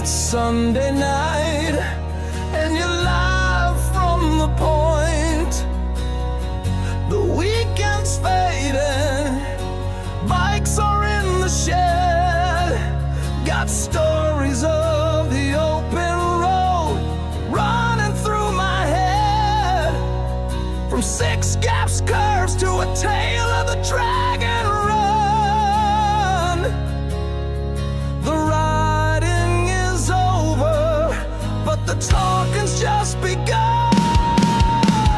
It's Sunday night, and you're live from the point. The weekend's fading, bikes are in the shed. Got stories of the open road running through my head. From six gaps, curves to a tale of the dragon run. The riding is over, but the talking's just begun.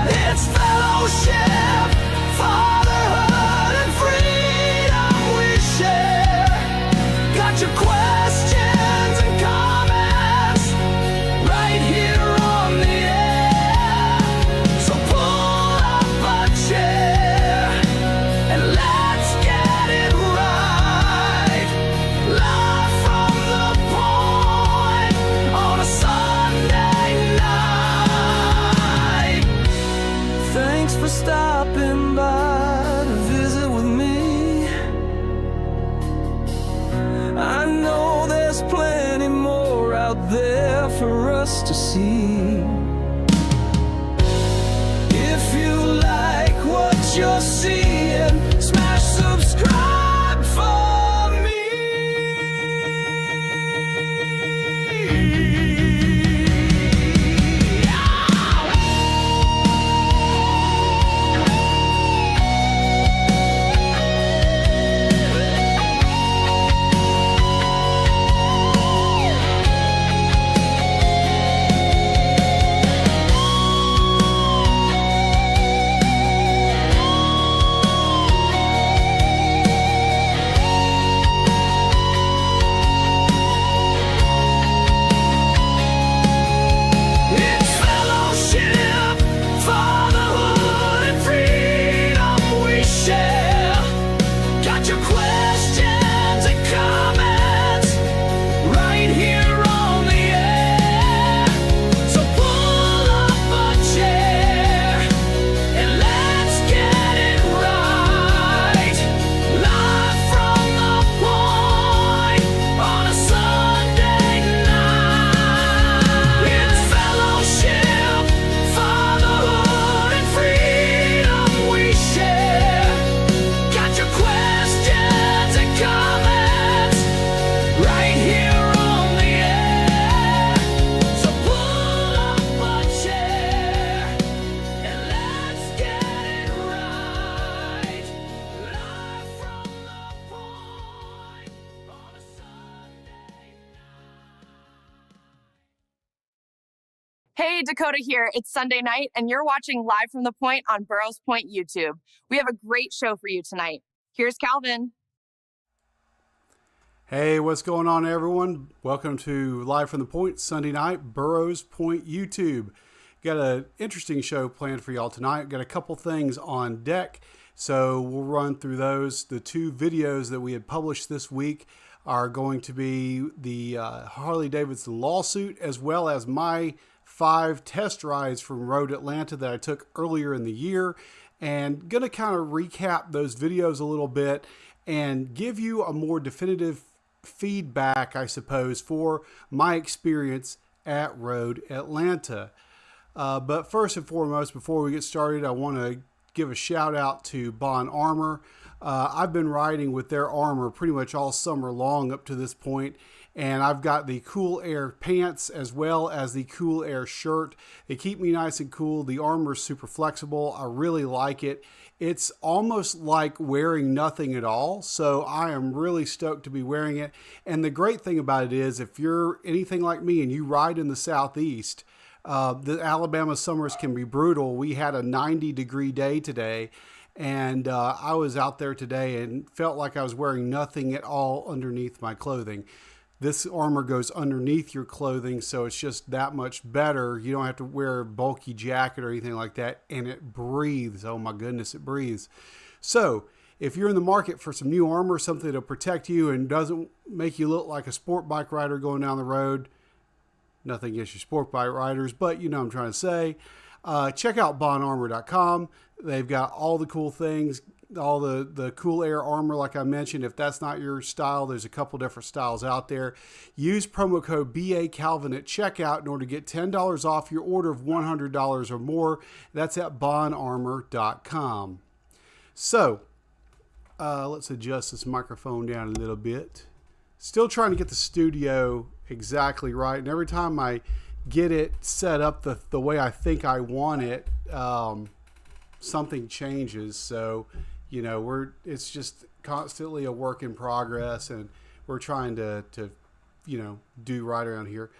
It's fellowship, fatherhood, and freedom we share. Got your questions and comments right here on the air. So pull up a chair and let's get it right. Live from the point on a Sunday night. Thanks for stopping by to visit with me. I know there's plenty more out there for us to see. If you like what you're seeing, smash subscribe for me. It's fellowship, fatherhood, and freedom we share. Got your questions and comments right here on the air. So pull up a chair and let's get it right. Live from the point on a Sunday night. It's fellowship, fatherhood, and freedom we share. Got your questions and comments right here on the air. So pull up a chair and let's get it right. Live from the point on a Sunday night. Hey, Dakota here. It's Sunday night, and you're watching Live from the Point on Burroughs Point YouTube. We have a great show for you tonight. Here's Calvin. Hey, what's going on, everyone? Welcome to Live from the Point, Sunday night, Burroughs Point YouTube. Got an interesting show planned for y'all tonight. Got a couple things on deck, so we'll run through those. The two videos that we had published this week are going to be the Harley-Davidson lawsuit, as well as my 5 test rides from Road Atlanta that I took earlier in the year, and going to kind of recap those videos a little bit and give you a more definitive feedback, I suppose, for my experience at Road Atlanta. But first and foremost, before we get started, I want to give a shout out to Bon Armor. I've been riding with their armor pretty much all summer long up to this point, and I've got the Cool Air pants as well as the Cool Air shirt. They keep me nice and cool. The armor is super flexible. I really like it. It's almost like wearing nothing at all, so I am really stoked to be wearing it. And the great thing about it is, if you're anything like me and you ride in the Southeast, the Alabama summers can be brutal. We had a 90-degree day today, and I was out there today and felt like I was wearing nothing at all underneath my clothing. This armor goes underneath your clothing, so it's just that much better. You don't have to wear a bulky jacket or anything like that, and it breathes. Oh my goodness, it breathes. So if you're in the market for some new armor, something to protect you and doesn't make you look like a sport bike rider going down the road, nothing against your sport bike riders, but you know what I'm trying to say, check out bonarmor.com. They've got all the cool things. all the cool air armor, like I mentioned. If that's not your style, there's a couple different styles out there. Use promo code BACalvin at checkout in order to get $10 off your order of $100 or more. That's at bondarmor.com. So, let's adjust this microphone down a little bit. Still trying to get the studio exactly right. And every time I get it set up the way I think I want it, something changes. So, it's just constantly a work in progress, and we're trying to do right around here.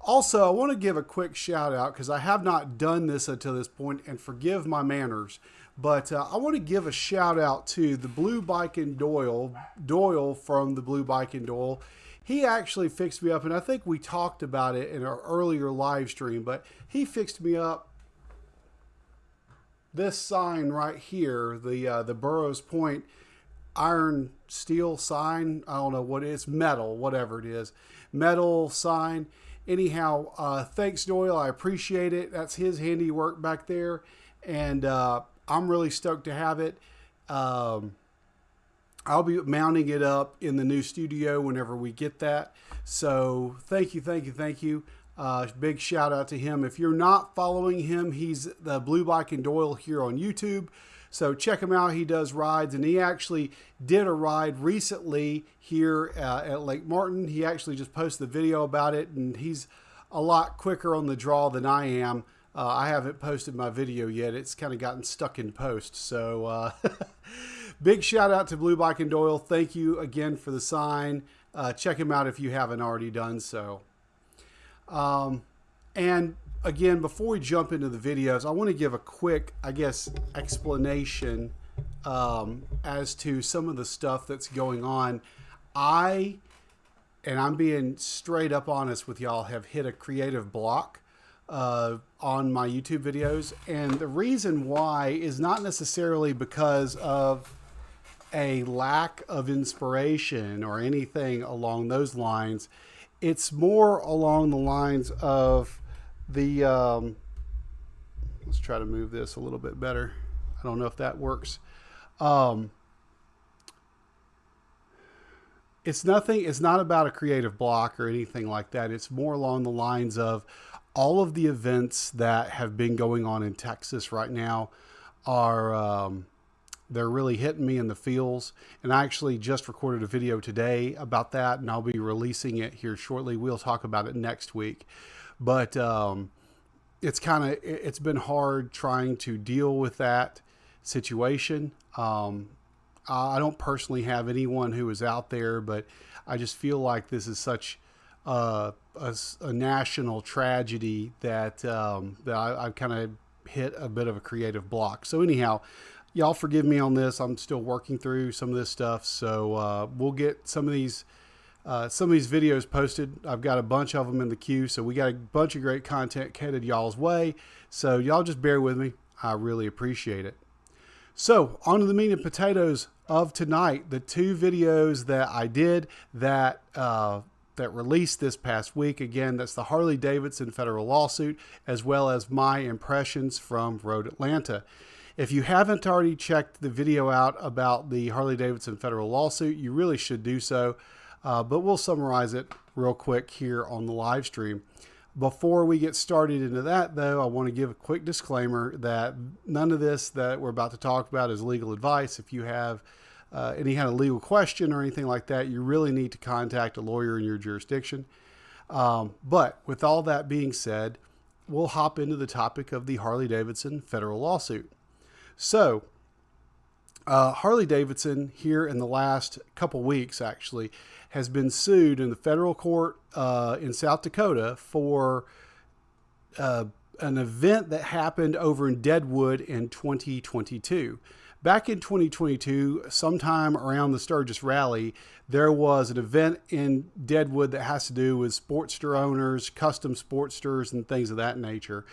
Also, I want to give a quick shout out, because I have not done this until this point, and forgive my manners, but I want to give a shout out to the Blue Bike and Doyle from the Blue Bike and Doyle. He actually fixed me up, and I think we talked about it in our earlier live stream, but he fixed me up this sign right here, the Burroughs Point iron steel sign. I don't know what it is, metal, whatever it is, metal sign. Anyhow, thanks Doyle, I appreciate it. That's his handiwork back there, and I'm really stoked to have it. I'll be mounting it up in the new studio whenever we get that. So thank you. Big shout out to him. If you're not following him, he's the Blue Bike and Doyle here on YouTube. So check him out. He does rides, and he actually did a ride recently here at Lake Martin. He actually just posted a video about it, and he's a lot quicker on the draw than I am. I haven't posted my video yet. It's kind of gotten stuck in post. So big shout out to Blue Bike and Doyle. Thank you again for the sign. Check him out if you haven't already done so. And again, before we jump into the videos, I want to give a quick, explanation as to some of the stuff that's going on. I'm being straight up honest with y'all, have hit a creative block on my YouTube videos. And the reason why is not necessarily because of a lack of inspiration or anything along those lines. It's more along the lines of the, let's try to move this a little bit better. I don't know if that works. It's not about a creative block or anything like that. It's more along the lines of all of the events that have been going on in Texas right now are, they're really hitting me in the feels. And I actually just recorded a video today about that, and I'll be releasing it here shortly. We'll talk about it next week. But it's been hard trying to deal with that situation. I don't personally have anyone who is out there, but I just feel like this is such a national tragedy that I've kind of hit a bit of a creative block. So anyhow, y'all forgive me on this. I'm still working through some of this stuff. So we'll get some of these videos posted. I've got a bunch of them in the queue. So we got a bunch of great content headed y'all's way. So y'all just bear with me. I really appreciate it. So on to the meat and potatoes of tonight. The two videos that I did that released this past week. Again, that's the Harley-Davidson federal lawsuit, as well as my impressions from Road Atlanta. If you haven't already checked the video out about the Harley-Davidson federal lawsuit, you really should do so. But we'll summarize it real quick here on the live stream. Before we get started into that, though, I want to give a quick disclaimer that none of this that we're about to talk about is legal advice. If you have any kind of legal question or anything like that, you really need to contact a lawyer in your jurisdiction. But with all that being said, we'll hop into the topic of the Harley-Davidson federal lawsuit. So, Harley-Davidson here in the last couple weeks actually has been sued in the federal court in South Dakota for an event that happened over in Deadwood in 2022. Back in 2022, sometime around the Sturgis Rally, there was an event in Deadwood that has to do with Sportster owners, custom Sportsters, and things of that nature.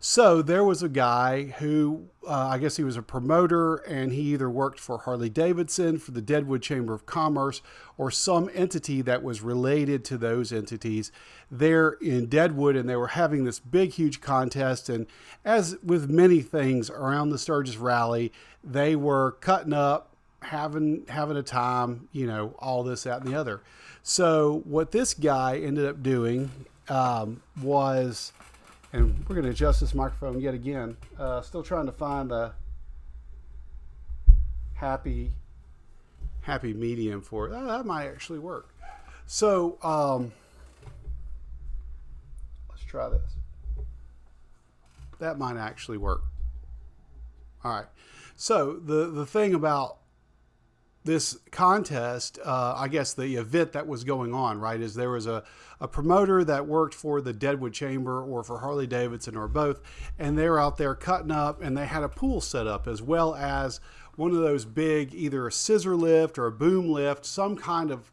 So there was a guy who, I guess he was a promoter, and he either worked for Harley-Davidson, for the Deadwood Chamber of Commerce, or some entity that was related to those entities there in Deadwood, and they were having this big, huge contest. And as with many things around the Sturgis Rally, they were cutting up, having a time, all this, that, and the other. So what this guy ended up doing was... And we're going to adjust this microphone yet again. Still trying to find the happy medium for it. That might actually work. So let's try this. That might actually work. All right. So the thing about this contest, I guess the event that was going on, right, is there was a promoter that worked for the Deadwood Chamber or for Harley-Davidson or both, and they were out there cutting up, and they had a pool set up as well as one of those big, either a scissor lift or a boom lift, some kind of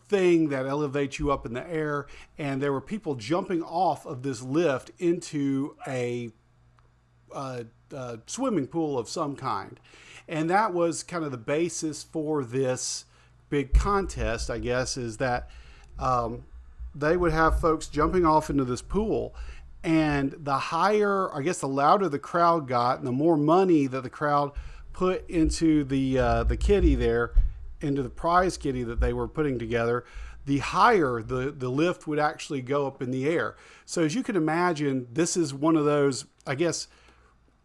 thing that elevates you up in the air, and there were people jumping off of this lift into a swimming pool of some kind. And that was kind of the basis for this big contest, I guess, is that they would have folks jumping off into this pool. And the louder the crowd got, and the more money that the crowd put into the kitty there, into the prize kitty that they were putting together, the higher the lift would actually go up in the air. So as you can imagine, this is one of those, I guess,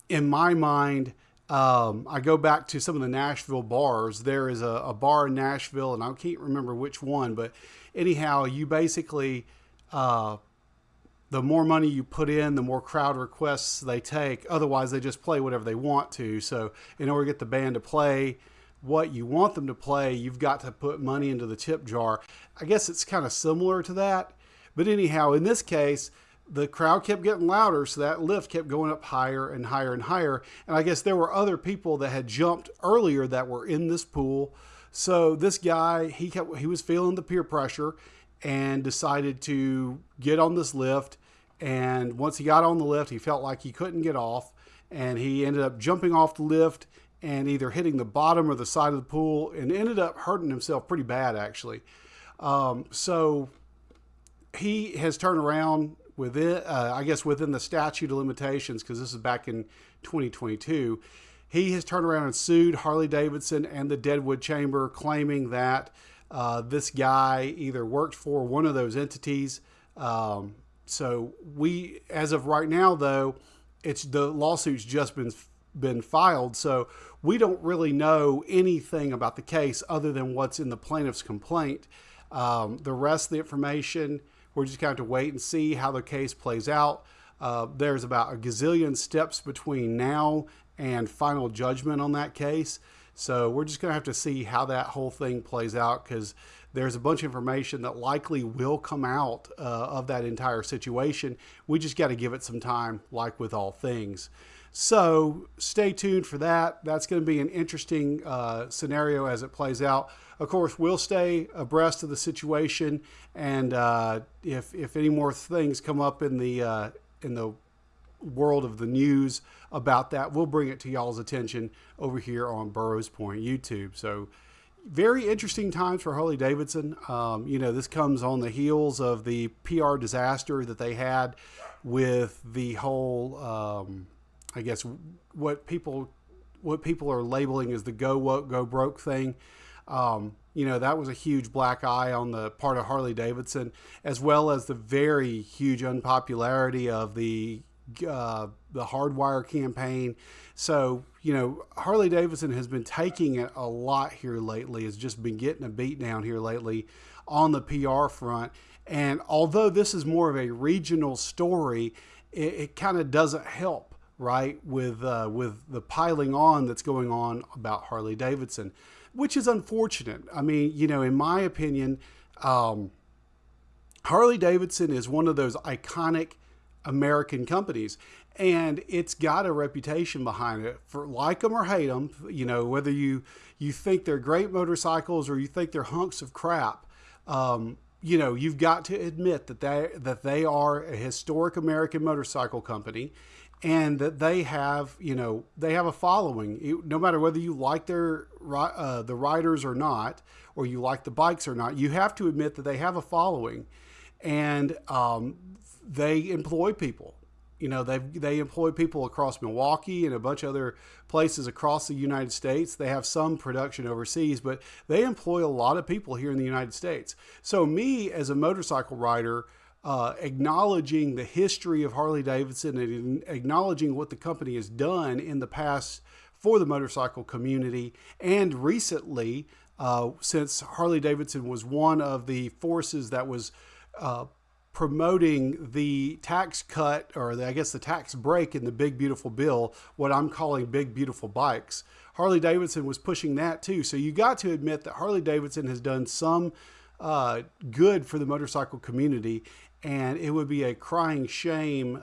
in my mind, I go back to some of the Nashville bars. There is a bar in Nashville, and I can't remember which one, but anyhow, you basically, the more money you put in, the more crowd requests they take. Otherwise, they just play whatever they want to. So in order to get the band to play what you want them to play, you've got to put money into the tip jar. I guess it's kind of similar to that. But anyhow, in this case, the crowd kept getting louder, so that lift kept going up higher and higher and higher. And I guess there were other people that had jumped earlier that were in this pool. So this guy, he was feeling the peer pressure and decided to get on this lift. And once he got on the lift, he felt like he couldn't get off. And he ended up jumping off the lift and either hitting the bottom or the side of the pool, and ended up hurting himself pretty bad, actually. So he has turned around within the statute of limitations, because this is back in 2022, he has turned around and sued Harley-Davidson and the Deadwood Chamber, claiming that this guy either worked for one of those entities. So we, as of right now, though, the lawsuit's just been filed, so we don't really know anything about the case other than what's in the plaintiff's complaint. The rest of the information, we're just going to have to wait and see how the case plays out. There's about a gazillion steps between now and final judgment on that case. So we're just going to have to see how that whole thing plays out, because there's a bunch of information that likely will come out of that entire situation. We just got to give it some time, like with all things. So stay tuned for that. That's going to be an interesting scenario as it plays out. Of course, we'll stay abreast of the situation, and if any more things come up in the world of the news about that, we'll bring it to y'all's attention over here on Burroughs Point YouTube. So very interesting times for Harley-Davidson. This comes on the heels of the PR disaster that they had with the whole, I guess, what people are labeling as the go woke, go broke thing. That was a huge black eye on the part of Harley-Davidson, as well as the very huge unpopularity of the Hardwire campaign. So, Harley-Davidson has been taking it a lot here lately, has just been getting a beat down here lately on the PR front. And although this is more of a regional story, it kind of doesn't help, right, with the piling on that's going on about Harley-Davidson, which is unfortunate. I mean, in my opinion, Harley-Davidson is one of those iconic American companies, and it's got a reputation behind it for like them or hate them. Whether you think they're great motorcycles or you think they're hunks of crap, you've got to admit that they are a historic American motorcycle company, and that they have a following. No matter whether you like the riders or not, or you like the bikes or not, you have to admit that they have a following, and they employ people. They employ people across Milwaukee and a bunch of other places across the United States. They have some production overseas, but they employ a lot of people here in the United States. So me, as a motorcycle rider, acknowledging the history of Harley-Davidson and acknowledging what the company has done in the past for the motorcycle community, and recently, since Harley-Davidson was one of the forces that was promoting the tax cut, or the tax break in the Big Beautiful Bill, what I'm calling Big Beautiful Bikes. Harley-Davidson was pushing that too. So you got to admit that Harley-Davidson has done some good for the motorcycle community, and it would be a crying shame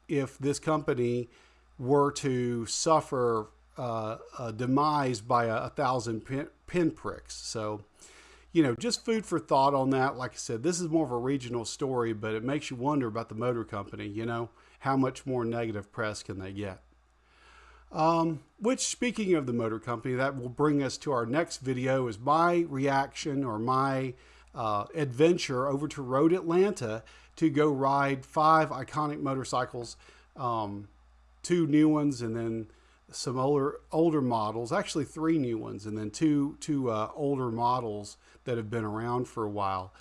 if this company were to suffer a demise by 1,000 pinpricks. So, just food for thought on that. Like I said, this is more of a regional story, but it makes you wonder about the motor company. How much more negative press can they get? Which, speaking of the motor company, that will bring us to our next video, is my reaction, or my adventure over to Road Atlanta to go ride 5 iconic motorcycles, 2 new ones, and then some older models, actually 3 new ones, and then two older models that have been around for a while,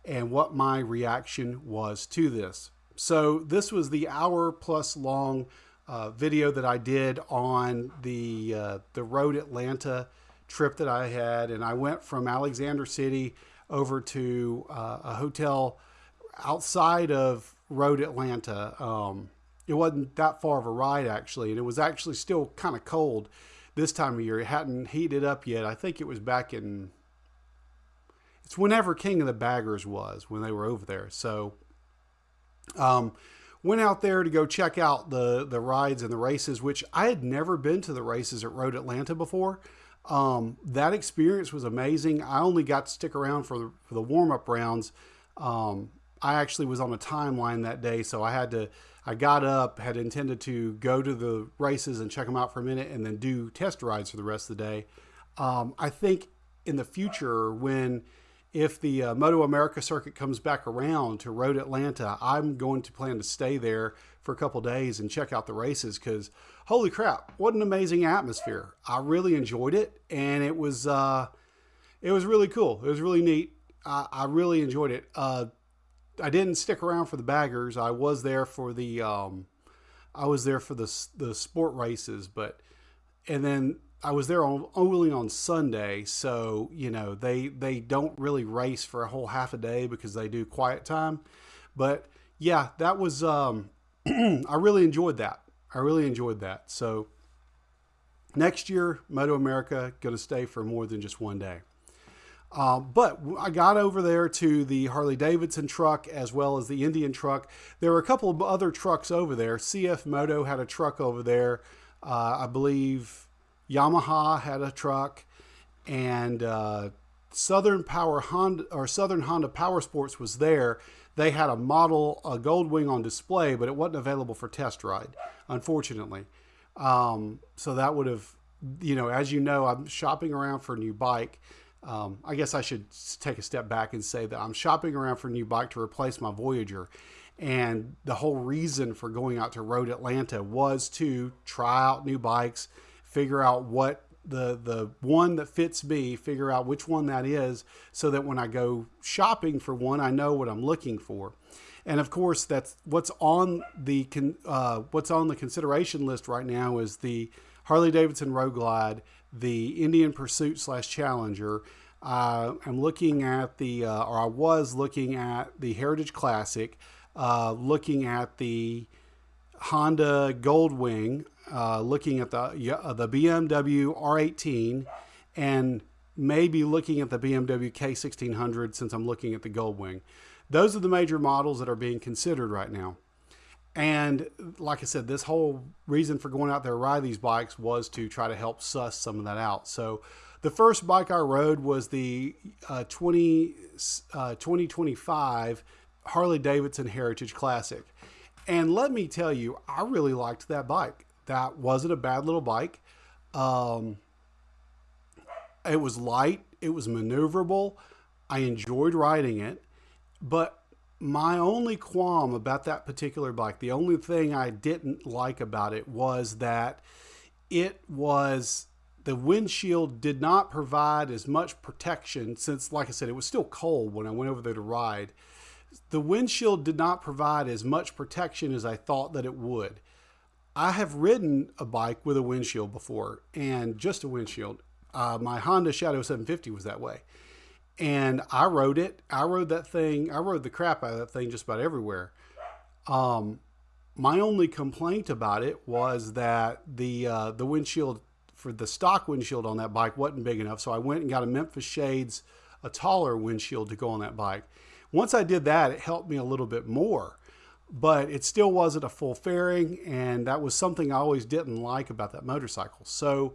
and what my reaction was to this. So this was the hour-plus long video that I did on the Road Atlanta trip that I had, and I went from Alexander City over to a hotel outside of Road Atlanta. It wasn't that far of a ride, actually, and it was actually still kind of cold this time of year. It hadn't heated up yet. I think it was it's whenever King of the Baggers was, when they were over there. So went out there to go check out the rides and the races, which I had never been to the races at Road Atlanta before. That experience was amazing. I only got to stick around for the warm-up rounds. I actually was on a timeline that day, so I got up, had intended to go to the races and check them out for a minute, and then do test rides for the rest of the day. I think in the future, if the Moto America circuit comes back around to Road Atlanta, I'm going to plan to stay there for a couple days and check out the races, because holy crap, what an amazing atmosphere. I really enjoyed it, and it was really cool. It was really neat. I really enjoyed it. I didn't stick around for the baggers. I was there for the sport races, and then I was there only on Sunday. So, they don't really race for a whole half a day because they do quiet time. But yeah, that was, I really enjoyed that. So next year, Moto America, going to stay for more than just one day. But I got over there to the Harley-Davidson truck as well as the Indian truck. There were a couple of other trucks over there. CF Moto had a truck over there. I believe Yamaha had a truck, and Southern Honda Power Sports was there. They had a Gold Wing on display, but it wasn't available for test ride, unfortunately. So that would have, as you know, I'm shopping around for a new bike. I guess I should take a step back and say that I'm shopping around for a new bike to replace my Voyager. And the whole reason for going out to Road Atlanta was to try out new bikes, figure out what the one that fits me, figure out which one that is, so that when I go shopping for one, I know what I'm looking for. And of course, that's what's on the consideration list right now is the Harley-Davidson Road Glide, the Indian Pursuit / Challenger. I'm looking at I was looking at the Heritage Classic, looking at the Honda Gold Wing, looking at the BMW R18, and maybe looking at the BMW K1600 since I'm looking at the Gold Wing. Those are the major models that are being considered right now. And like I said, this whole reason for going out there to ride these bikes was to try to help suss some of that out. So The first bike I rode was the 2025 Harley-Davidson Heritage Classic. And let me tell you, I really liked that bike. That wasn't a bad little bike. It was light. It was maneuverable. I enjoyed riding it. But my only qualm about that particular bike, the only thing I didn't like about it was that the windshield did not provide as much protection since, like I said, it was still cold when I went over there to ride. The windshield did not provide as much protection as I thought that it would. I have ridden a bike with a windshield before, and just a windshield. My Honda Shadow 750 was that way. And I rode it. I rode that thing. I rode the crap out of that thing just about everywhere. My only complaint about it was that the windshield for the stock windshield on that bike wasn't big enough. So I went and got a Memphis Shades, a taller windshield to go on that bike. Once I did that, it helped me a little bit more, but it still wasn't a full fairing. And that was something I always didn't like about that motorcycle. So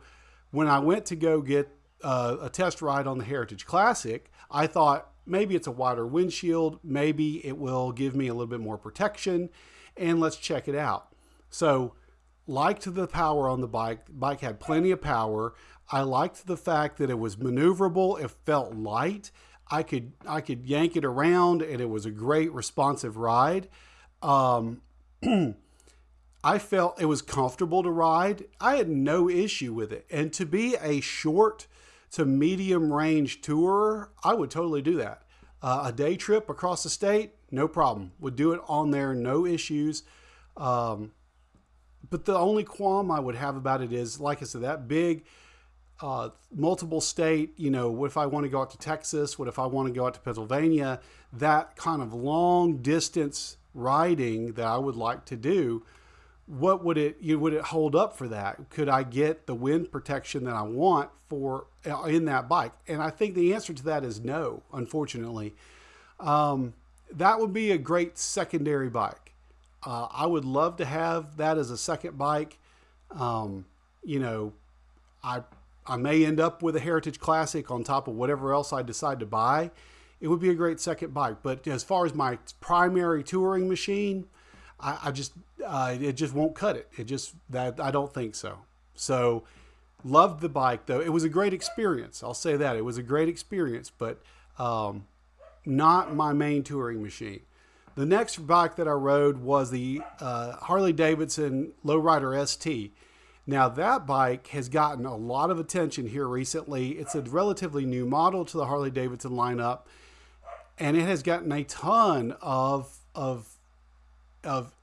when I went to go get a test ride on the Heritage Classic, I thought maybe it's a wider windshield. Maybe it will give me a little bit more protection, and let's check it out. So liked the power on the bike. The bike had plenty of power. I liked the fact that it was maneuverable. It felt light. I could yank it around, and it was a great responsive ride. I felt it was comfortable to ride. I had no issue with it. And to be a short to medium range tourer, I would totally do that. A day trip across the state, no problem. Would do it on there, no issues. But the only qualm I would have about it is, like I said, that big, multiple state, what if I want to go out to Texas? What if I want to go out to Pennsylvania? That kind of long distance riding that I would like to do, what would it hold up for that? Could I get the wind protection that I want in that bike? And I think the answer to that is no, unfortunately. That would be a great secondary bike. I would love to have that as a second bike. I may end up with a Heritage Classic on top of whatever else I decide to buy. It would be a great second bike. But as far as my primary touring machine, it just won't cut it. I don't think so. So loved the bike though. It was a great experience. I'll say that. It was a great experience, but not my main touring machine. The next bike that I rode was the Harley-Davidson Lowrider ST. Now that bike has gotten a lot of attention here recently. It's a relatively new model to the Harley-Davidson lineup, and it has gotten a ton of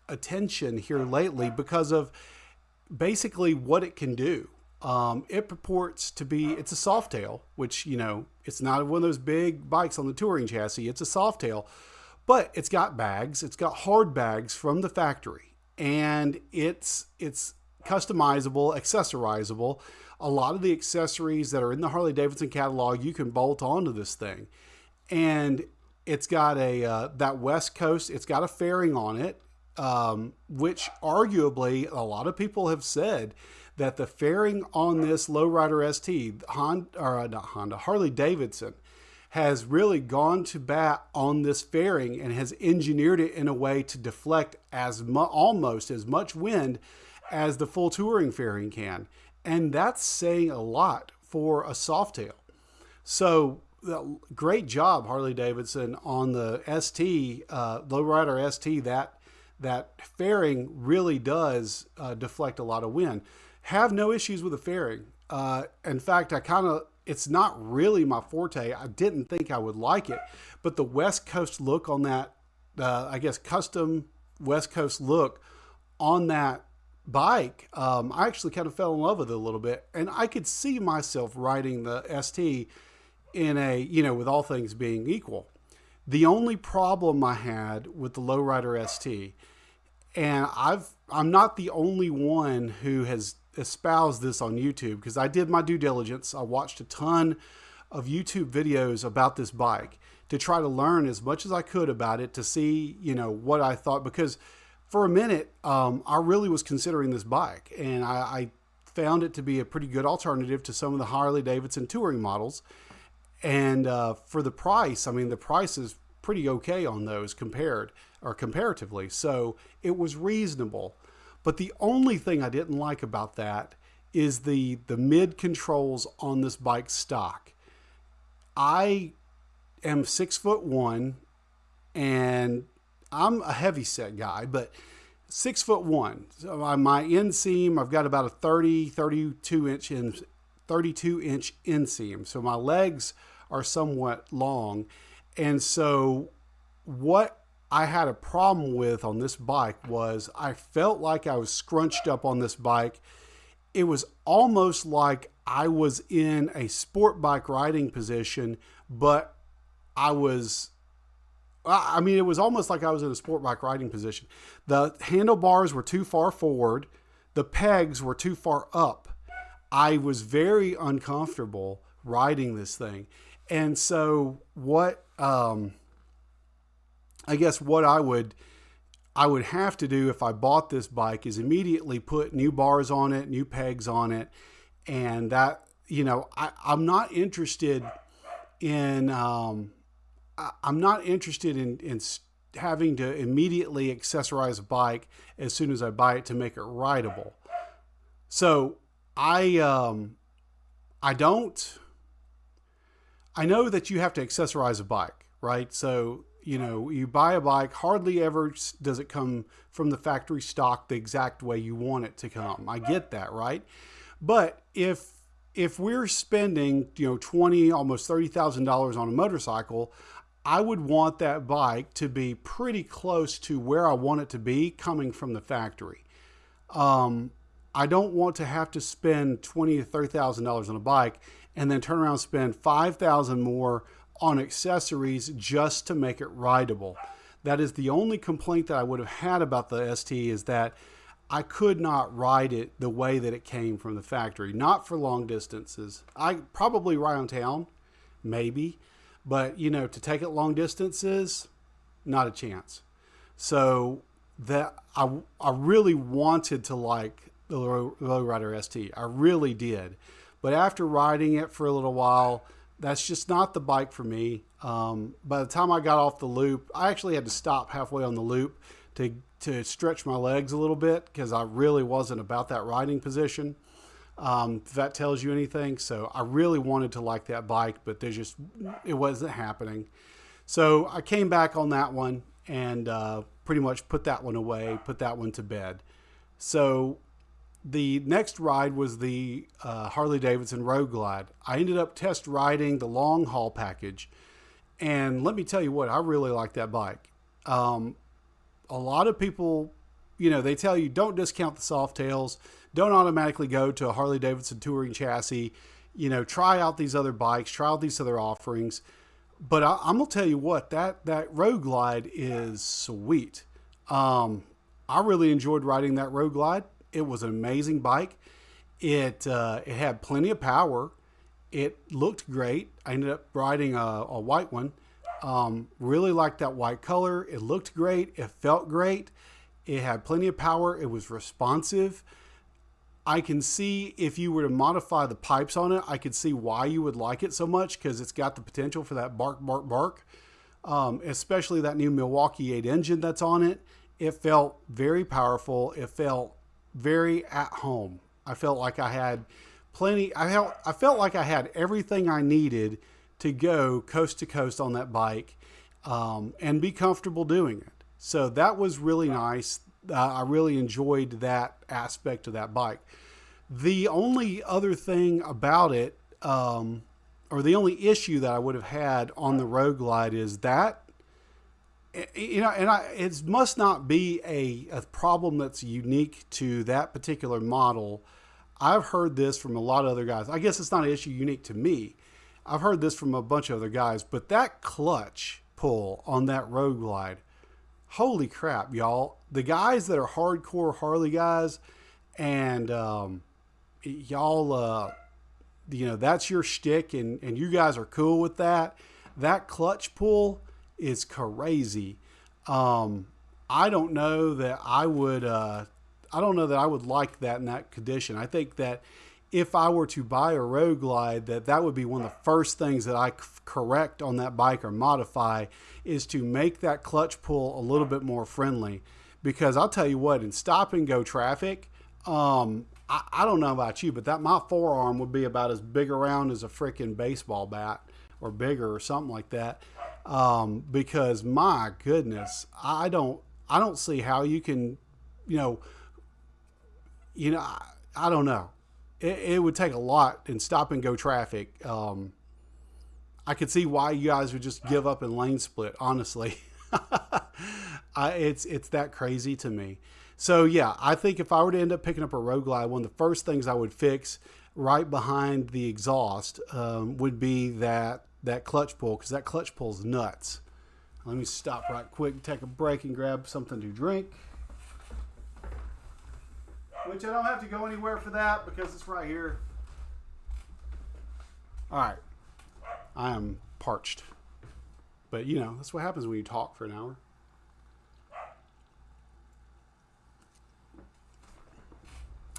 attention here lately because of basically what it can do. It purports to be, it's a softail, which, it's not one of those big bikes on the touring chassis. It's a softail, but it's got bags. It's got hard bags from the factory, and it's customizable, accessorizable. A lot of the accessories that are in the Harley-Davidson catalog, you can bolt onto this thing. And it's got that West Coast, it's got a fairing on it, which arguably a lot of people have said that the fairing on this Lowrider ST, Harley-Davidson, has really gone to bat on this fairing and has engineered it in a way to deflect almost as much wind as the full touring fairing can. And that's saying a lot for a softail. So great job, Harley-Davidson, on the ST, Lowrider ST. That fairing really does deflect a lot of wind. Have no issues with the fairing. In fact, it's not really my forte. I didn't think I would like it, but the West Coast look on that, custom West Coast look on that bike, I actually kind of fell in love with it a little bit, and I could see myself riding the ST in with all things being equal. The only problem I had with the Lowrider ST, and I'm not the only one who has espoused this on YouTube, because I did my due diligence. I watched a ton of YouTube videos about this bike to try to learn as much as I could about it, to see, what I thought, because for a minute, I really was considering this bike, and I found it to be a pretty good alternative to some of the Harley-Davidson touring models. And for the price, I mean, the price is pretty okay on those comparatively. So it was reasonable. But the only thing I didn't like about that is the mid controls on this bike stock. I am 6'1", and I'm a heavy set guy, but 6'1". So my inseam, I've got about a 32 inch inseam. So my legs are somewhat long. And so what I had a problem with on this bike was I felt like I was scrunched up on this bike. It was almost like I was in a sport bike riding position, but it was almost like I was in a sport bike riding position. The handlebars were too far forward. The pegs were too far up. I was very uncomfortable riding this thing. And so what, I guess what I would have to do if I bought this bike is immediately put new bars on it, new pegs on it. And that, I'm not interested in, having to immediately accessorize a bike as soon as I buy it to make it rideable. So I know that you have to accessorize a bike, right? So, you buy a bike, hardly ever does it come from the factory stock the exact way you want it to come. I get that, right? But if we're spending, $20,000, almost $30,000 on a motorcycle, I would want that bike to be pretty close to where I want it to be coming from the factory. I don't want to have to spend $20,000 to $30,000 on a bike and then turn around and spend $5,000 more on accessories just to make it rideable. That is the only complaint that I would have had about the ST, is that I could not ride it the way that it came from the factory. Not for long distances. I probably ride on town, maybe, but to take it long distances, not a chance. So that I really wanted to like the Lowrider ST. I really did. But after riding it for a little while, that's just not the bike for me. By the time I got off the loop, I actually had to stop halfway on the loop to stretch my legs a little bit because I really wasn't about that riding position. If that tells you anything. So I really wanted to like that bike, but it wasn't happening. So I came back on that one and pretty much put that one away, put that one to bed. So the next ride was the Harley-Davidson Road Glide. I ended up test riding the long haul package. And let me tell you what, I really like that bike. A lot of people, they tell you don't discount the Softails. Don't automatically go to a Harley-Davidson touring chassis. Try out these other bikes, try out these other offerings. But I'm going to tell you what, that Road Glide is sweet. I really enjoyed riding that Road Glide. It was an amazing bike. It had plenty of power. It looked great. I ended up riding a white one. Really liked that white color. It looked great. It felt great. It had plenty of power. It was responsive. I can see if you were to modify the pipes on it, I could see why you would like it so much, because it's got the potential for that bark, bark, bark. Especially that new Milwaukee 8 engine that's on it. It felt very powerful. It felt very at home. I felt like I had I felt like I had everything I needed to go coast to coast on that bike and be comfortable doing it. So that was really nice. I really enjoyed that aspect of that bike. The only other thing about it, or the only issue that I would have had on the Road Glide is that, it must not be a problem that's unique to that particular model. I've heard this from a lot of other guys. I guess it's not an issue unique to me. I've heard this from a bunch of other guys, but that clutch pull on that Road Glide, holy crap, y'all. The guys that are hardcore Harley guys and y'all, that's your shtick and you guys are cool with that. That clutch pull is crazy. I don't know that I I don't know that I would like that in that condition. I think that if I were to buy a Road Glide, that would be one of the first things that I correct on that bike or modify, is to make that clutch pull a little bit more friendly. Because I'll tell you what, in stop and go traffic, I don't know about you, but my forearm would be about as big around as a freaking baseball bat, or bigger, or something like that. Because my goodness, I don't see how you can, I don't know. It would take a lot in stop and go traffic. I could see why you guys would just give up in lane split, honestly. It's that crazy to me. So yeah, I think if I were to end up picking up a Road Glide, one of the first things I would fix right behind the exhaust would be that clutch pull, because that clutch pull's nuts. Let me stop right quick, take a break, and grab something to drink. Which I don't have to go anywhere for that because it's right here. All right. I am parched. But, that's what happens when you talk for an hour.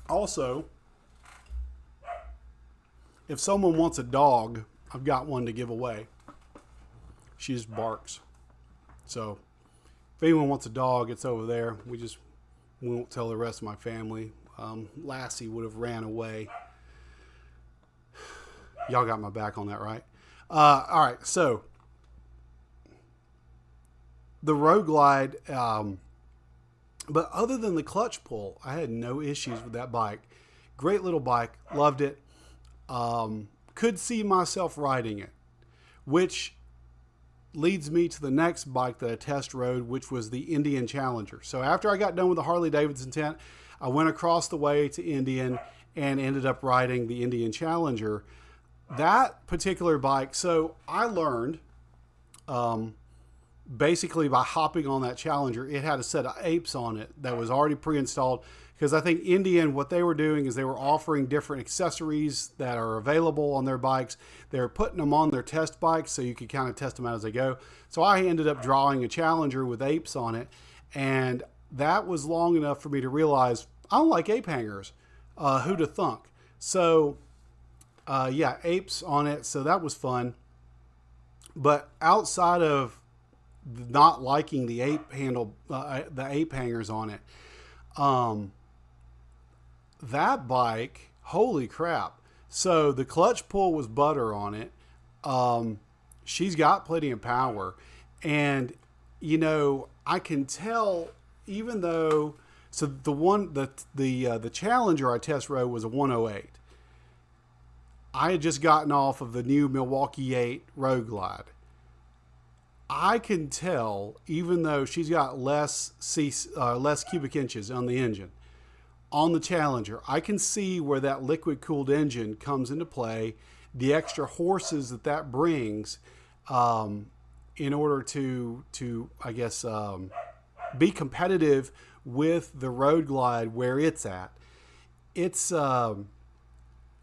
Also, if someone wants a dog, I've got one to give away. She just barks. So, if anyone wants a dog, it's over there. We won't tell the rest of my family. Lassie would have ran away. Y'all got my back on that, right? All right, so the Road Glide, but other than the clutch pull, I had no issues with that bike. Great little bike, loved it. Could see myself riding it, which leads me to the next bike that I test rode, which was the Indian Challenger. So after I got done with the Harley-Davidson tent, I went across the way to Indian and ended up riding the Indian Challenger. That particular bike, so I learned basically by hopping on that Challenger, it had a set of apes on it that was already pre-installed, because I think Indian, what they were doing is they were offering different accessories that are available on their bikes. They were putting them on their test bikes so you could kind of test them out as they go. So I ended up drawing a Challenger with apes on it, and that was long enough for me to realize I don't like ape hangers. Who'da thunk? So, yeah, apes on it. So that was fun. But outside of not liking the ape the ape hangers on it, that bike, holy crap. So the clutch pull was butter on it. She's got plenty of power. And, I can tell, even though, so the Challenger I test rode was a 108. I had just gotten off of the new Milwaukee 8 Road Glide. I can tell, even though she's got less cubic inches on the engine, on the Challenger, I can see where that liquid cooled engine comes into play, the extra horses that brings, in order to I guess, be competitive with the Road Glide where it's at. It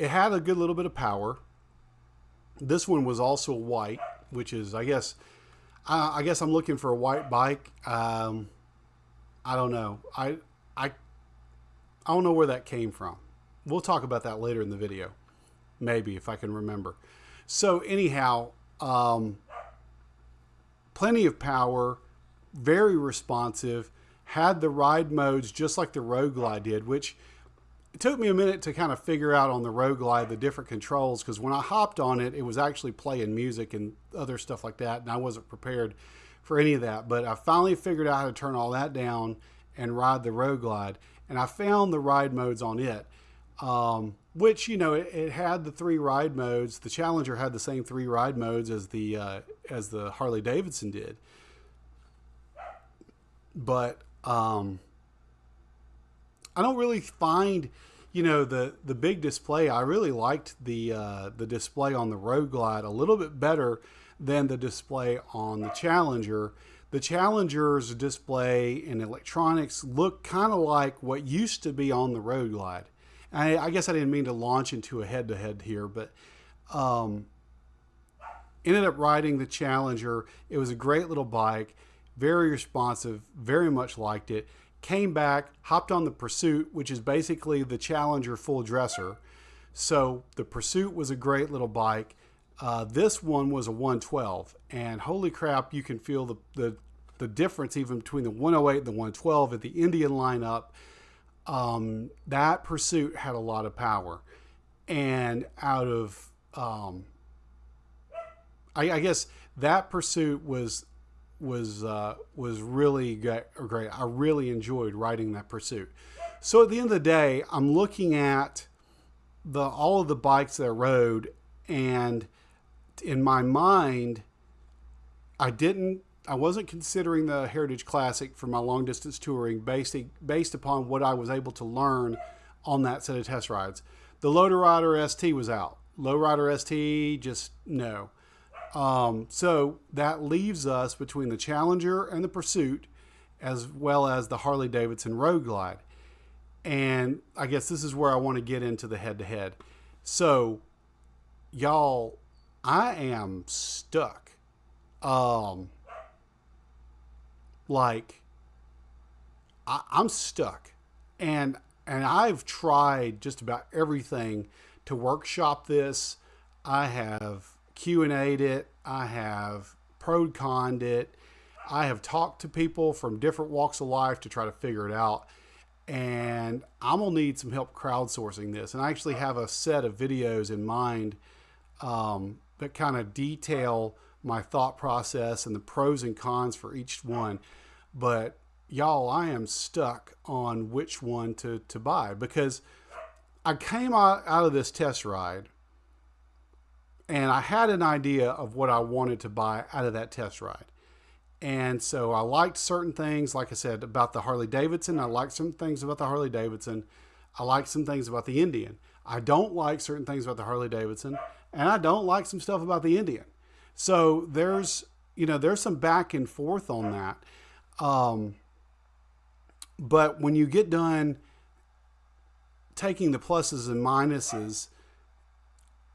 had a good little bit of power. This one was also white, which is, I guess I'm looking for a white bike. I don't know. I don't know where that came from. We'll talk about that later in the video, maybe, if I can remember. So anyhow, plenty of power, very responsive, had the ride modes just like the Road Glide did, which it took me a minute to kind of figure out on the Road Glide the different controls, because when I hopped on it, it was actually playing music and other stuff like that, and I wasn't prepared for any of that. But I finally figured out how to turn all that down and ride the Road Glide, and I found the ride modes on it, which, it had the 3 ride modes. The Challenger had the same 3 ride modes as the Harley-Davidson did. But I don't really find, the big display. I really liked the display on the Road Glide a little bit better than the display on the Challenger. The Challenger's display and electronics look kind of like what used to be on the Road Glide. I guess I didn't mean to launch into a head-to-head here, but ended up riding the Challenger. It was a great little bike, very responsive, very much liked it. came back, hopped on the Pursuit, which is basically the Challenger full dresser. So the Pursuit was a great little bike. This one was a 112, and holy crap, you can feel the difference even between the 108 and the 112 at the Indian lineup. That Pursuit had a lot of power, and out of I guess that Pursuit was really great. I really enjoyed riding that Pursuit. So at the end of the day, I'm looking at all of the bikes that I rode, and in my mind, I wasn't considering the Heritage Classic for my long distance touring based upon what I was able to learn on that set of test rides. The Lowrider ST was out. Lowrider ST, just no. So that leaves us between the Challenger and the Pursuit, as well as the Harley-Davidson Road Glide. And I guess this is where I want to get into the head-to-head. So, y'all, I am stuck. I'm stuck. And I've tried just about everything to workshop this. I have Q&A'd it. I have pro-conned it. I have talked to people from different walks of life to try to figure it out. And I'm going to need some help crowdsourcing this. And I actually have a set of videos in mind that kind of detail my thought process and the pros and cons for each one. But y'all, I am stuck on which one to buy, because I came out of this test ride and I had an idea of what I wanted to buy out of that test ride. And so I liked certain things, like I said, about the Harley-Davidson. I liked some things about the Harley-Davidson. I liked some things about the Indian. I don't like certain things about the Harley-Davidson, and I don't like some stuff about the Indian. So there's some back and forth on that. But when you get done taking the pluses and minuses,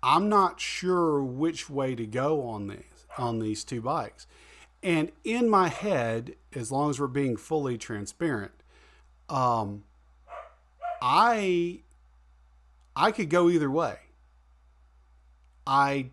I'm not sure which way to go on these two bikes. And in my head, as long as we're being fully transparent, I could go either way. I'm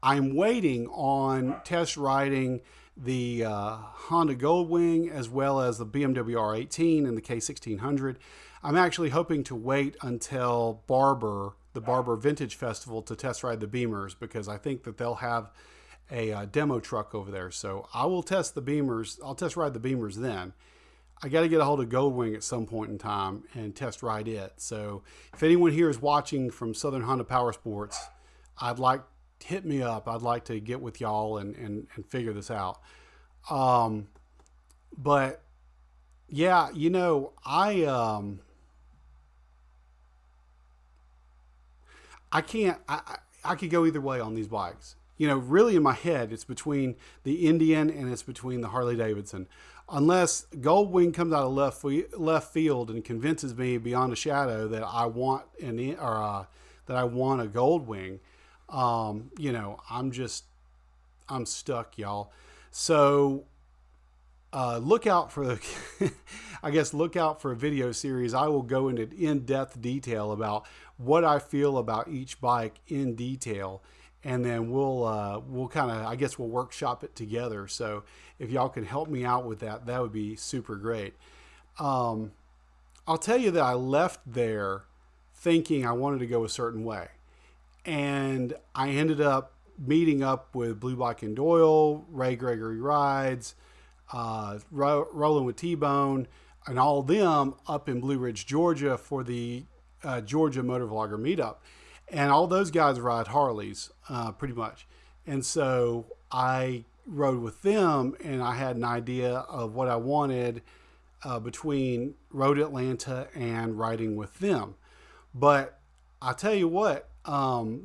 waiting on test riding the Honda Goldwing as well as the BMW R18 and the K1600. I'm actually hoping to wait until the Barber Vintage Festival to test ride the Beamers, because I think that they'll have a demo truck over there. So I will test the Beamers. I'll test ride the Beamers then. I got to get a hold of Goldwing at some point in time and test ride it. So if anyone here is watching from Southern Honda Power Sports, hit me up. I'd like to get with y'all and figure this out. But yeah, I can't, I could go either way on these bikes. Really in my head, it's between the Indian and it's between the Harley-Davidson. Unless Goldwing comes out of left field and convinces me beyond a shadow that I want that I want a Goldwing, I'm stuck, y'all. So look out for look out for a video series. I will go into in-depth detail about what I feel about each bike in detail. And then we'll kind of, we'll workshop it together. So if y'all can help me out with that, that would be super great. I'll tell you that I left there thinking I wanted to go a certain way. And I ended up meeting up with Blue Bike and Doyle, Ray Gregory Rides, Rolling with T-Bone, and all of them up in Blue Ridge, Georgia for the Georgia Motor Vlogger meetup. And all those guys ride Harleys, pretty much. And so I rode with them, and I had an idea of what I wanted between Road Atlanta and riding with them. But I tell you what,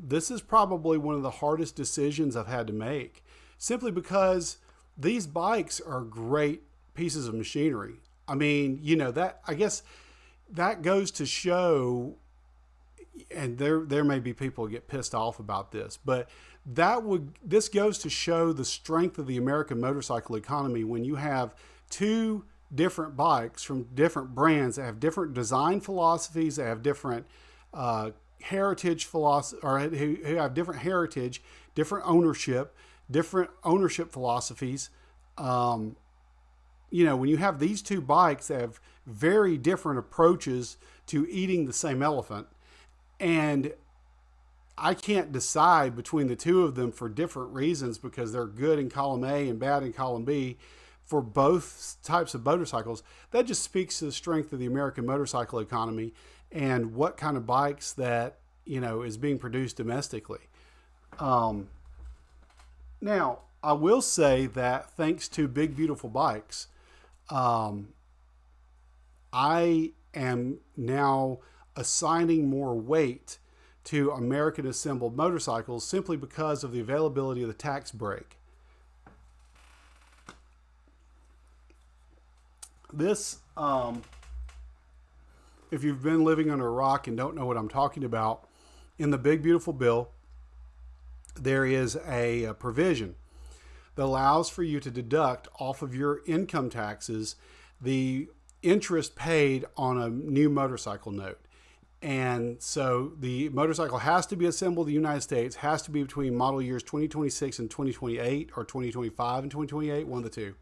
this is probably one of the hardest decisions I've had to make, simply because these bikes are great pieces of machinery. I mean, I guess that goes to show, and there may be people who get pissed off about this, but this goes to show the strength of the American motorcycle economy when you have two different bikes from different brands that have different design philosophies, that have different heritage philosophy, or who have different heritage, different ownership philosophies. When you have these two bikes that have very different approaches to eating the same elephant, and I can't decide between the two of them for different reasons because they're good in column A and bad in column B for both types of motorcycles. That just speaks to the strength of the American motorcycle economy and what kind of bikes that, is being produced domestically. Now, I will say that thanks to Big Beautiful Bikes, I am now assigning more weight to American assembled motorcycles simply because of the availability of the tax break. This, if you've been living under a rock and don't know what I'm talking about, in the Big Beautiful Bill, there is a provision that allows for you to deduct off of your income taxes the interest paid on a new motorcycle note. And so the motorcycle has to be assembled in the United States, has to be between model years 2026 and 2028, or 2025 and 2028, one of the two.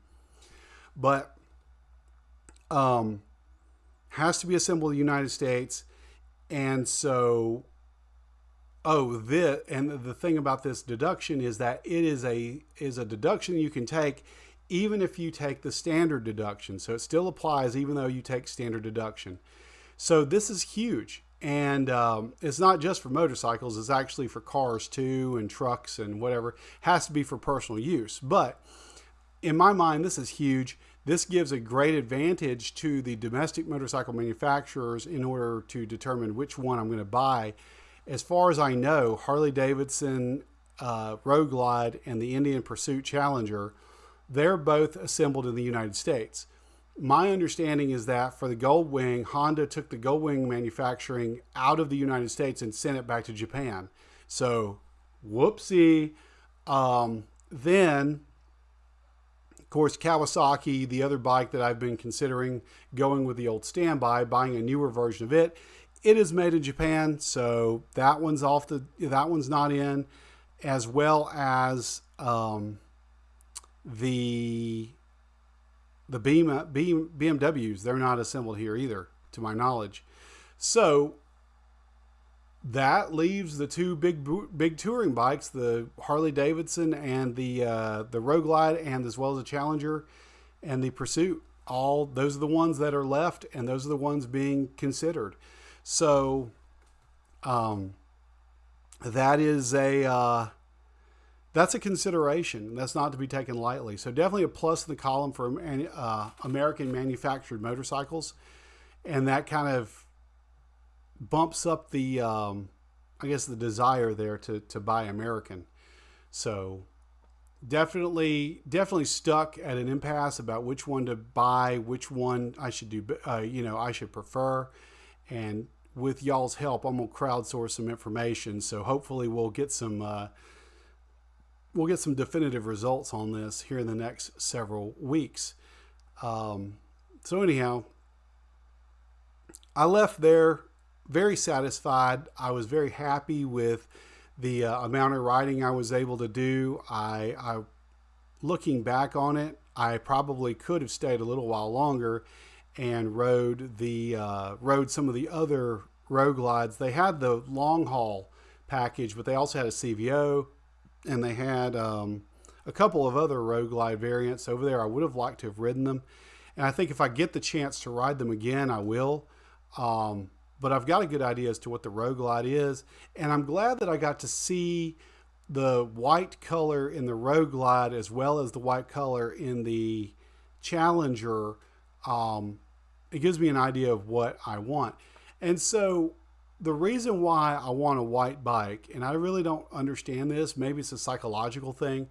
But has to be assembled in the United States. And so, the thing about this deduction is that it is a deduction you can take even if you take the standard deduction. So it still applies even though you take standard deduction. So this is huge. And it's not just for motorcycles, it's actually for cars too, and trucks and whatever. It has to be for personal use. But in my mind, this is huge. This gives a great advantage to the domestic motorcycle manufacturers in order to determine which one I'm going to buy. As far as I know, Harley-Davidson, Road Glide, and the Indian Pursuit Challenger, they're both assembled in the United States. My understanding is that for the Goldwing, Honda took the Goldwing manufacturing out of the United States and sent it back to Japan. So, whoopsie. Then, of course, Kawasaki, the other bike that I've been considering going with the old standby, buying a newer version of it. It is made in Japan, so that one's not in, as well as the BMWs. They're not assembled here either, to my knowledge. So that leaves the two big touring bikes, the Harley-Davidson and the Road Glide, and as well as the Challenger and the Pursuit. Those are the ones that are left, and those are the ones being considered. So that's a consideration. That's not to be taken lightly. So definitely a plus in the column for American manufactured motorcycles. And that kind of bumps up the, the desire there to buy American. So definitely stuck at an impasse about which one to buy, which one I should do, I should prefer. And with y'all's help, I'm going to crowdsource some information. So hopefully we'll get some definitive results on this here in the next several weeks. So anyhow, I left there very satisfied. I was very happy with the amount of riding I was able to do. I looking back on it, I probably could have stayed a little while longer and rode some of the other Road Glides. They had the long haul package, but they also had a CVO, and they had a couple of other Road Glide variants over there. I would have liked to have ridden them, and I think if I get the chance to ride them again, I will. But I've got a good idea as to what the Road Glide is, and I'm glad that I got to see the white color in the Road Glide as well as the white color in the Challenger. It gives me an idea of what I want. And so the reason why I want a white bike, and I really don't understand this, maybe it's a psychological thing.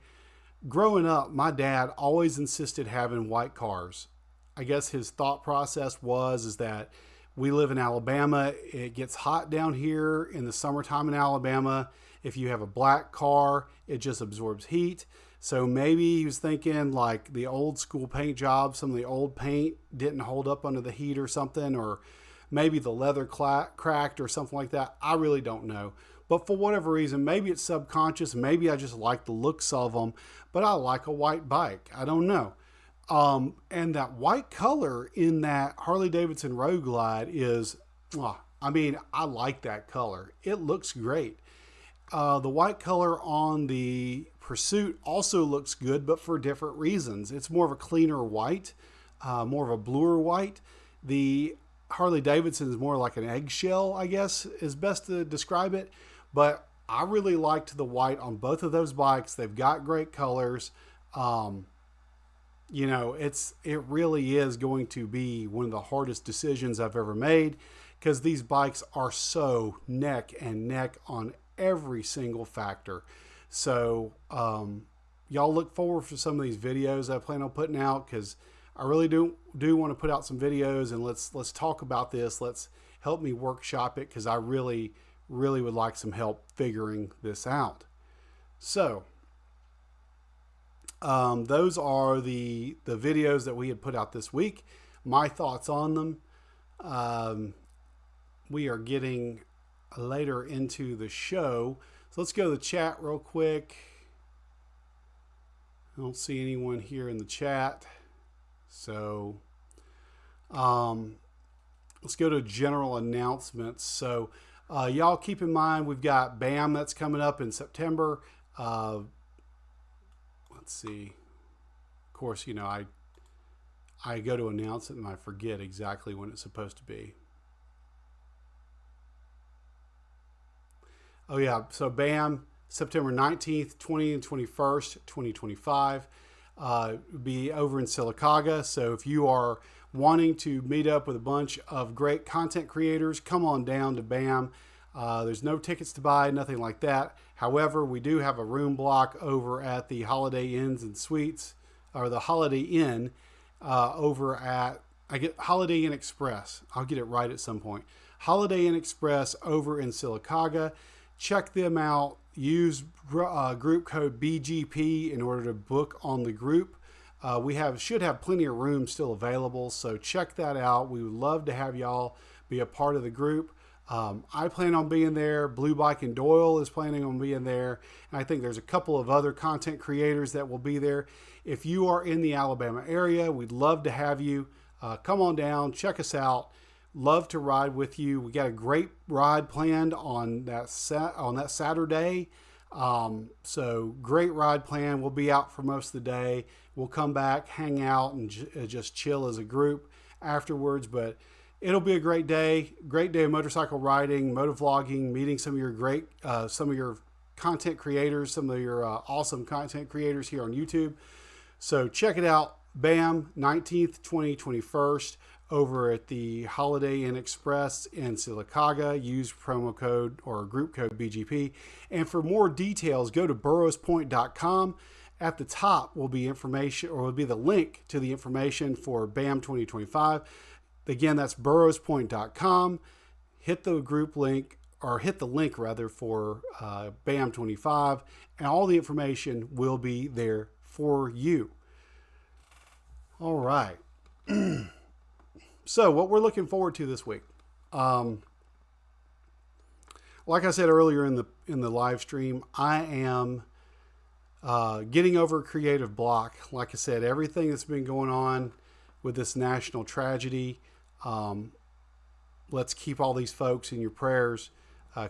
Growing up, my dad always insisted having white cars. I guess his thought process is that we live in Alabama. It gets hot down here in the summertime in Alabama. If you have a black car, it just absorbs heat. So maybe he was thinking like the old school paint job, some of the old paint didn't hold up under the heat or something, or maybe the leather cracked or something like that. I really don't know. But for whatever reason, maybe it's subconscious. Maybe I just like the looks of them, but I like a white bike. I don't know. And that white color in that Harley-Davidson Road Glide is, I like that color. It looks great. The white color on the Pursuit also looks good, but for different reasons. It's more of a cleaner white, more of a bluer white. The Harley-Davidson is more like an eggshell, I guess, is best to describe it. But I really liked the white on both of those bikes. They've got great colors. It really is going to be one of the hardest decisions I've ever made, because these bikes are so neck and neck on every single factor. So y'all look forward for some of these videos I plan on putting out, because I really do want to put out some videos, and let's talk about this. Let's help me workshop it, because I really would like some help figuring this out. So those are the videos that we had put out this week. My thoughts on them. We are getting later into the show. So let's go to the chat real quick. I don't see anyone here in the chat. So let's go to general announcements. So y'all keep in mind, we've got BAM that's coming up in September. Let's see. Of course, I go to announce it and I forget exactly when it's supposed to be. Oh yeah, so BAM, September 19th, 20th, and 21st, 2025. Be over in Sylacauga. So if you are wanting to meet up with a bunch of great content creators, come on down to BAM. There's no tickets to buy, nothing like that. However, we do have a room block over at the Holiday Inns and Suites, or the Holiday Inn over at, Holiday Inn Express. I'll get it right at some point. Holiday Inn Express over in Sylacauga. Check them out. Use group code BGP in order to book on the group. We should have plenty of rooms still available, so check that out. We would love to have y'all be a part of the group. I plan on being there. Blue Bike and Doyle is planning on being there. And I think there's a couple of other content creators that will be there. If you are in the Alabama area, we'd love to have you. Come on down, check us out. Love to ride with you. We got a great ride planned on that Saturday. So great ride plan. We'll be out for most of the day. We'll come back, hang out, and just chill as a group afterwards. But it'll be a great day of motorcycle riding, motovlogging, meeting some of your content creators, some of your awesome content creators here on YouTube. So check it out. BAM, 19th, 20th, 21st. Over at the Holiday Inn Express in Sylacauga. Use promo code or group code BGP. And for more details, go to burrowspoint.com. At the top will be information, or will be the link to the information for BAM 2025. Again, that's burrowspoint.com. Hit the group link, or hit the link rather, for BAM 25, and all the information will be there for you. All right. So what we're looking forward to this week, like I said earlier in the live stream, I am getting over a creative block. Like I said, everything that's been going on with this national tragedy, let's keep all these folks in your prayers,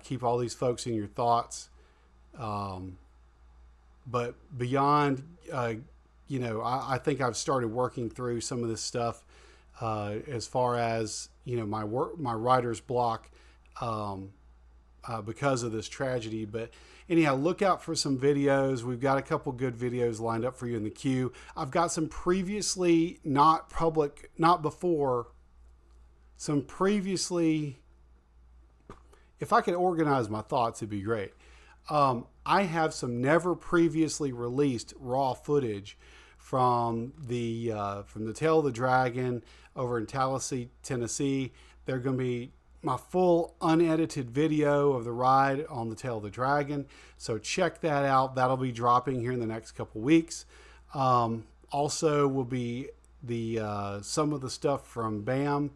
keep all these folks in your thoughts. But beyond, I think I've started working through some of this stuff. As far as my writer's block because of this tragedy. But anyhow, look out for some videos. We've got a couple good videos lined up for you in the queue. I've got some previously not public, not before, some previously, if I could organize my thoughts, it'd be great. I have some never previously released raw footage from the Tail of the Dragon over in Tallahassee, Tennessee. They're going to be my full unedited video of the ride on the Tail of the Dragon. So check that out. That'll be dropping here in the next couple weeks. Also will be the some of the stuff from GAM.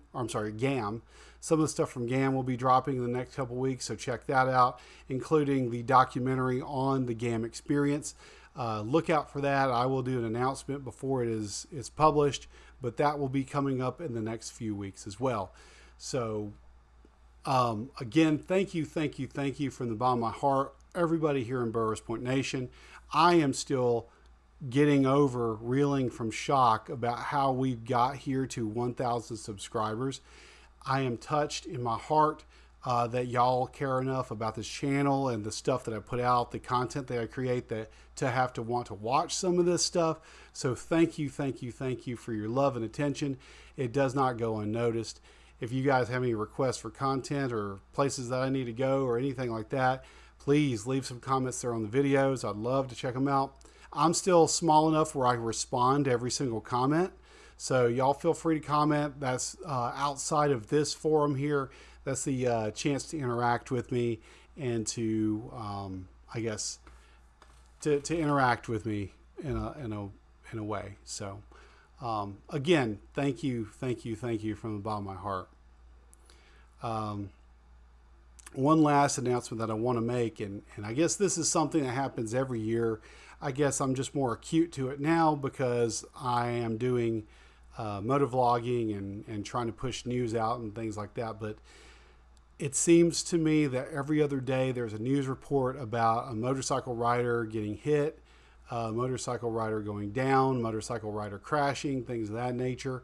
Some of the stuff from GAM will be dropping in the next couple weeks, so check that out, including the documentary on the GAM experience. Look out for that. I will do an announcement before it's published, but that will be coming up in the next few weeks as well. So again, thank you from the bottom of my heart, everybody here in Burroughs Point Nation. I am still getting over reeling from shock about how we got here to 1,000 subscribers. I am touched in my heart that y'all care enough about this channel and the stuff that I put out, the content that I create, that to have to want to watch some of this stuff. So thank you for your love and attention. It does not go unnoticed. If you guys have any requests for content or places that I need to go or anything like that, please leave some comments there on the videos. I'd love to check them out. I'm still small enough where I respond to every single comment. So y'all feel free to comment. That's outside of this forum here. That's the chance to interact with me and to, I guess, to interact with me in a way. So again, thank you from the bottom of my heart. One last announcement that I want to make, and I guess this is something that happens every year. I guess I'm just more acute to it now because I am doing motovlogging and trying to push news out and things like that. But it seems to me that every other day there's a news report about a motorcycle rider getting hit, a motorcycle rider going down, motorcycle rider crashing, things of that nature.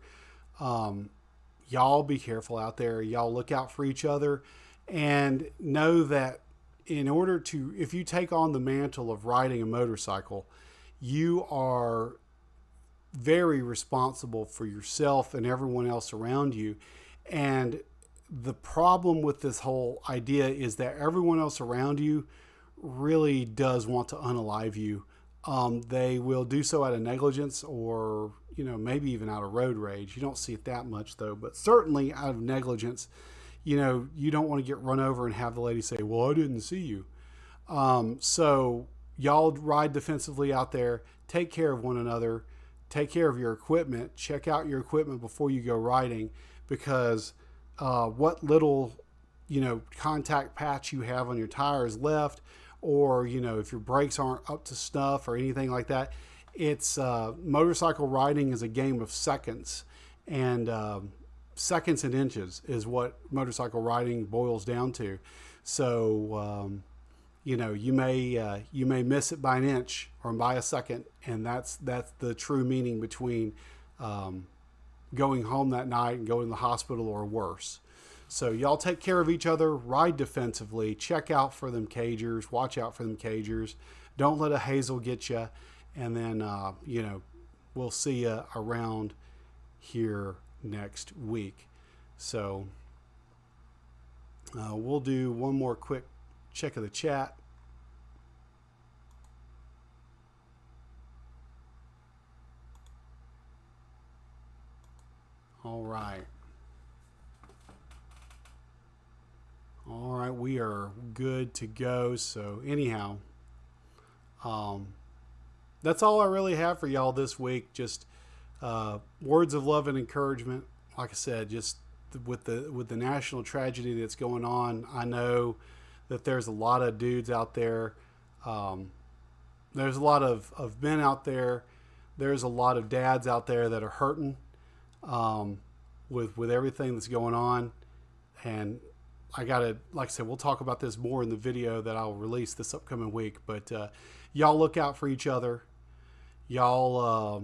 Y'all be careful out there. Y'all look out for each other and know that if you take on the mantle of riding a motorcycle, you are very responsible for yourself and everyone else around you. And the problem with this whole idea is that everyone else around you really does want to unalive you. They will do so out of negligence or, maybe even out of road rage. You don't see it that much though, but certainly out of negligence. You don't want to get run over and have the lady say, well, I didn't see you. So y'all ride defensively out there, take care of one another, take care of your equipment, check out your equipment before you go riding, because what little, contact patch you have on your tires left, or, if your brakes aren't up to snuff or anything like that, it's motorcycle riding is a game of seconds, and seconds and inches is what motorcycle riding boils down to. So, you may miss it by an inch or by a second, and that's the true meaning between going home that night and going to the hospital or worse. So y'all take care of each other, ride defensively, check out for them cagers, watch out for them cagers. Don't let a hazel get you, and then we'll see you around here next week. So we'll do one more quick check of the chat. All right, we are good to go. So anyhow, that's all I really have for y'all this week. Just words of love and encouragement. Like I said, just with the national tragedy that's going on, I know that there's a lot of dudes out there. There's a lot of men out there. There's a lot of dads out there that are hurting with everything that's going on. And like I said, we'll talk about this more in the video that I'll release this upcoming week. But y'all look out for each other. Y'all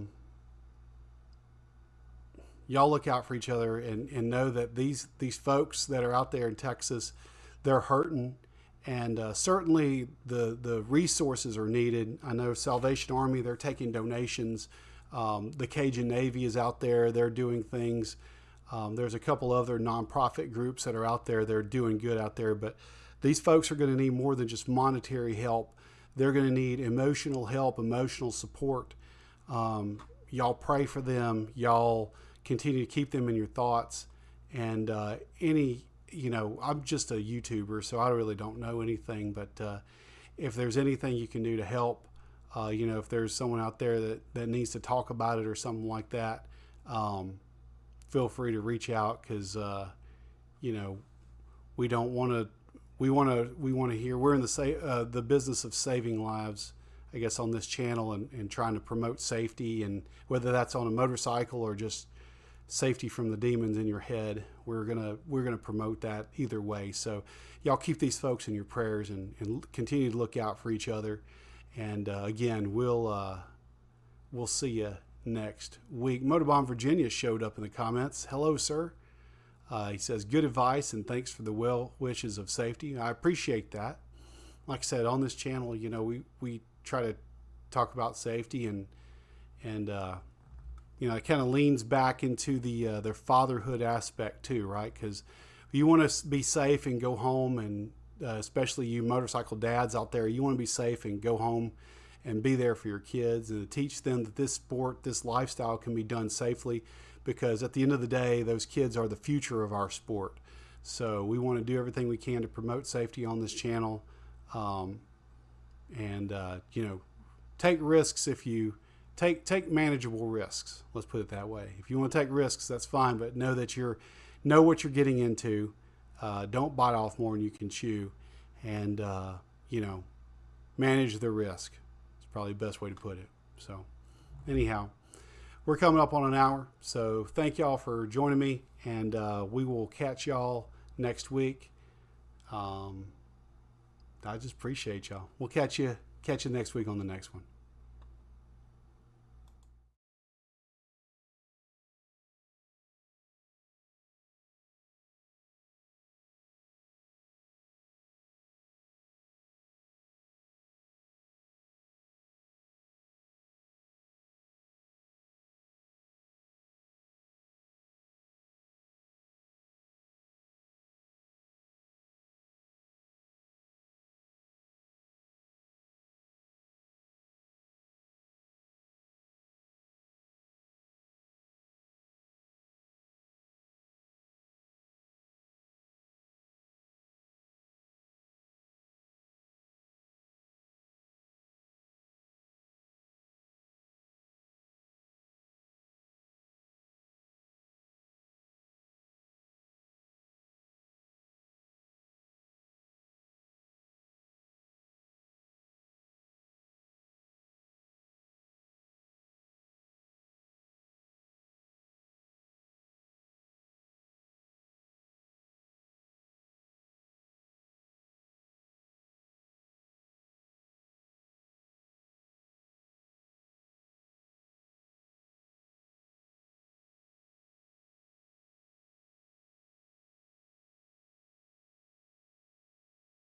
look out for each other and know that these folks that are out there in Texas, they're hurting, and certainly the resources are needed. I know Salvation Army, they're taking donations. The Cajun Navy is out there. They're doing things. There's a couple other nonprofit groups that are out there. They're doing good out there, but these folks are going to need more than just monetary help. They're going to need emotional help, emotional support. Y'all pray for them. Y'all continue to keep them in your thoughts. And any I'm just a YouTuber, so I really don't know anything. But if there's anything you can do to help, if there's someone out there that needs to talk about it or something like that, feel free to reach out, because we don't want to. We want to hear. We're in the business of saving lives, I guess, on this channel, and trying to promote safety, and whether that's on a motorcycle or just safety from the demons in your head, we're gonna promote that either way. So y'all keep these folks in your prayers, and continue to look out for each other. And again, we'll see you next week. Motorbomb Virginia showed up in the comments. Hello, sir. He says, good advice and thanks for the well wishes of safety. I appreciate that. Like I said, on this channel, we try to talk about safety, and it kind of leans back into their fatherhood aspect too, right? Because you want to be safe and go home, and especially you motorcycle dads out there, you want to be safe and go home and be there for your kids, and to teach them that this sport, this lifestyle can be done safely, because at the end of the day, those kids are the future of our sport. So we want to do everything we can to promote safety on this channel, and take risks if you take manageable risks. Let's put it that way. If you want to take risks, that's fine, but know that know what you're getting into. Don't bite off more than you can chew, and manage the risk. It's probably the best way to put it. So anyhow, we're coming up on an hour, so thank y'all for joining me, and we will catch y'all next week. I just appreciate y'all. We'll catch you next week on the next one.